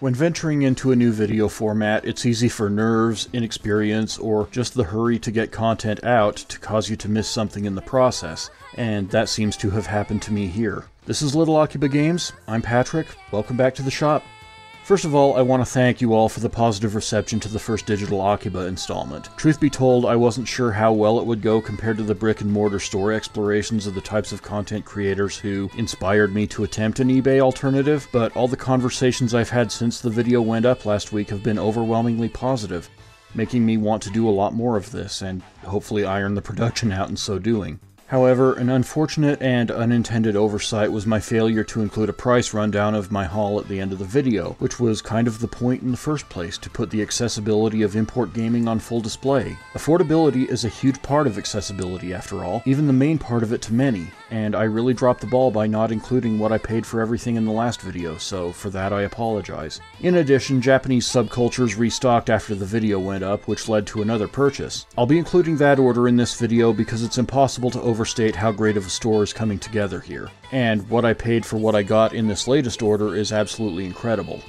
When venturing into a new video format, it's easy for nerves, inexperience, or just the hurry to get content out to cause you to miss something in the process, and that seems to have happened to me here. This is Little Akiba Games, I'm Patrick, welcome back to the shop. First of all, I want to thank you all for the positive reception to the first digital Akiba installment. Truth be told, I wasn't sure how well it would go compared to the brick-and-mortar store explorations of the types of content creators who inspired me to attempt an eBay alternative, but all the conversations I've had since the video went up last week have been overwhelmingly positive, making me want to do a lot more of this, and hopefully iron the production out in so doing. However, an unfortunate and unintended oversight was my failure to include a price rundown of my haul at the end of the video, which was kind of the point in the first place, to put the accessibility of import gaming on full display. Affordability is a huge part of accessibility after all, even the main part of it to many, and I really dropped the ball by not including what I paid for everything in the last video, so for that I apologize. In addition, Japanese subcultures restocked after the video went up, which led to another purchase. I'll be including that order in this video because it's impossible to overstate how great of a store is coming together here. And what I paid for what I got in this latest order is absolutely incredible.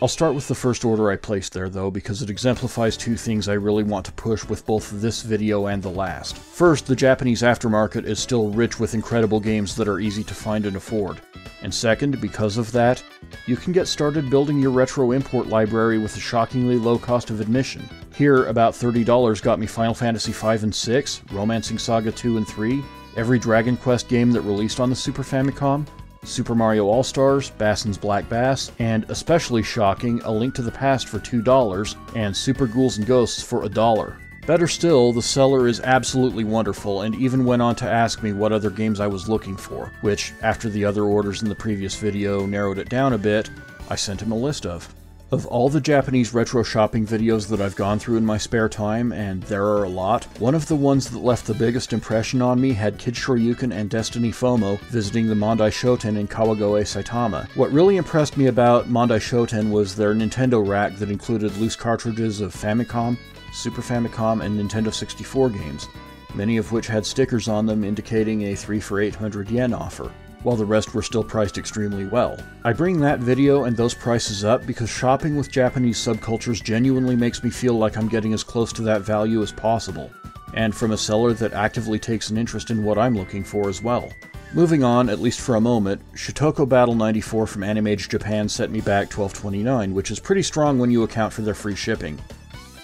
I'll start with the first order I placed there though, because it exemplifies two things I really want to push with both this video and the last. First, the Japanese aftermarket is still rich with incredible games that are easy to find and afford. And second, because of that, you can get started building your retro import library with a shockingly low cost of admission. Here, about $30 got me Final Fantasy V and VI, Romancing Saga 2 and 3, every Dragon Quest game that released on the Super Famicom, Super Mario All-Stars, Bassin's Black Bass, and especially shocking, A Link to the Past for $2, and Super Ghouls and Ghosts for $1. Better still, the seller is absolutely wonderful and even went on to ask me what other games I was looking for, which, after the other orders in the previous video narrowed it down a bit, I sent him a list of. Of all the Japanese retro shopping videos that I've gone through in my spare time, and there are a lot, one of the ones that left the biggest impression on me had Kid Shoryuken and Destiny FOMO visiting the Mondai Shoten in Kawagoe, Saitama. What really impressed me about Mondai Shoten was their Nintendo rack that included loose cartridges of Famicom, Super Famicom, and Nintendo 64 games, many of which had stickers on them indicating a 3 for 800 yen offer, while the rest were still priced extremely well. I bring that video and those prices up because shopping with Japanese subcultures genuinely makes me feel like I'm getting as close to that value as possible, and from a seller that actively takes an interest in what I'm looking for as well. Moving on, at least for a moment, Shotoko Battle 94 from Animage Japan set me back $12.29, which is pretty strong when you account for their free shipping.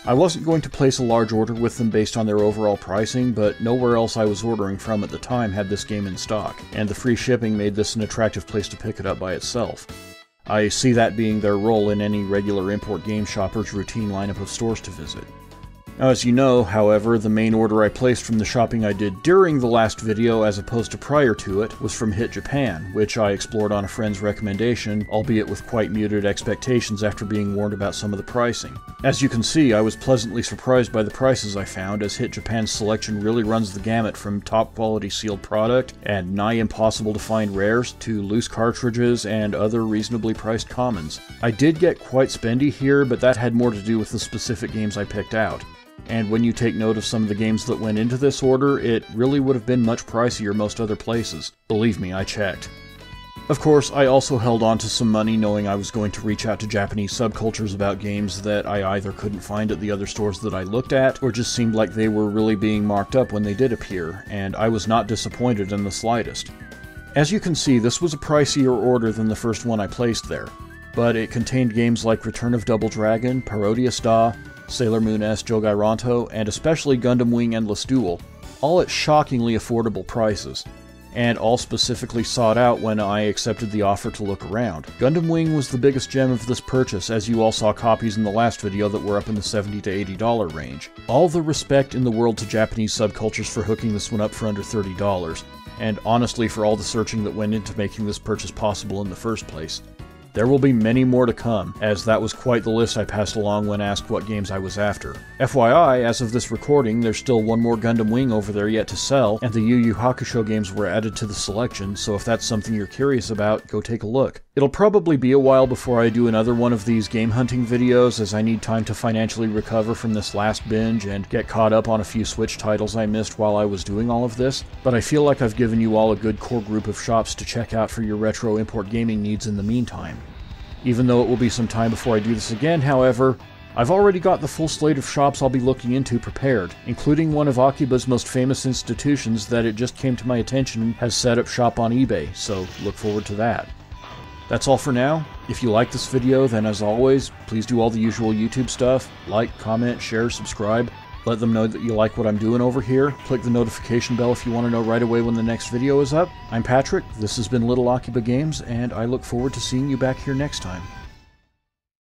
I wasn't going to place a large order with them based on their overall pricing, but nowhere else I was ordering from at the time had this game in stock, and the free shipping made this an attractive place to pick it up by itself. I see that being their role in any regular import game shopper's routine lineup of stores to visit. Now, as you know, however, the main order I placed from the shopping I did during the last video as opposed to prior to it was from Hit Japan, which I explored on a friend's recommendation, albeit with quite muted expectations after being warned about some of the pricing. As you can see, I was pleasantly surprised by the prices I found, as Hit Japan's selection really runs the gamut from top quality sealed product and nigh impossible to find rares to loose cartridges and other reasonably priced commons. I did get quite spendy here, but that had more to do with the specific games I picked out. And when you take note of some of the games that went into this order, it really would have been much pricier most other places. Believe me, I checked. Of course, I also held on to some money knowing I was going to reach out to Japanese subcultures about games that I either couldn't find at the other stores that I looked at, or just seemed like they were really being marked up when they did appear, and I was not disappointed in the slightest. As you can see, this was a pricier order than the first one I placed there, but it contained games like Return of Double Dragon, Parodius Da, Sailor Moon S Jogairanto, and especially Gundam Wing Endless Duel, all at shockingly affordable prices, and all specifically sought out when I accepted the offer to look around. Gundam Wing was the biggest gem of this purchase, as you all saw copies in the last video that were up in the $70 to $80 range. All the respect in the world to Japanese subcultures for hooking this one up for under $30, and honestly for all the searching that went into making this purchase possible in the first place. There will be many more to come, as that was quite the list I passed along when asked what games I was after. FYI, as of this recording, there's still one more Gundam Wing over there yet to sell, and the Yu Yu Hakusho games were added to the selection, so if that's something you're curious about, go take a look. It'll probably be a while before I do another one of these game hunting videos, as I need time to financially recover from this last binge and get caught up on a few Switch titles I missed while I was doing all of this, but I feel like I've given you all a good core group of shops to check out for your retro import gaming needs in the meantime. Even though it will be some time before I do this again, however, I've already got the full slate of shops I'll be looking into prepared, including one of Akiba's most famous institutions that it just came to my attention has set up shop on eBay, so look forward to that. That's all for now. If you like this video, then as always, please do all the usual YouTube stuff, like, comment, share, subscribe. Let them know that you like what I'm doing over here. Click the notification bell if you want to know right away when the next video is up. I'm Patrick, this has been Little Akiba Games, and I look forward to seeing you back here next time.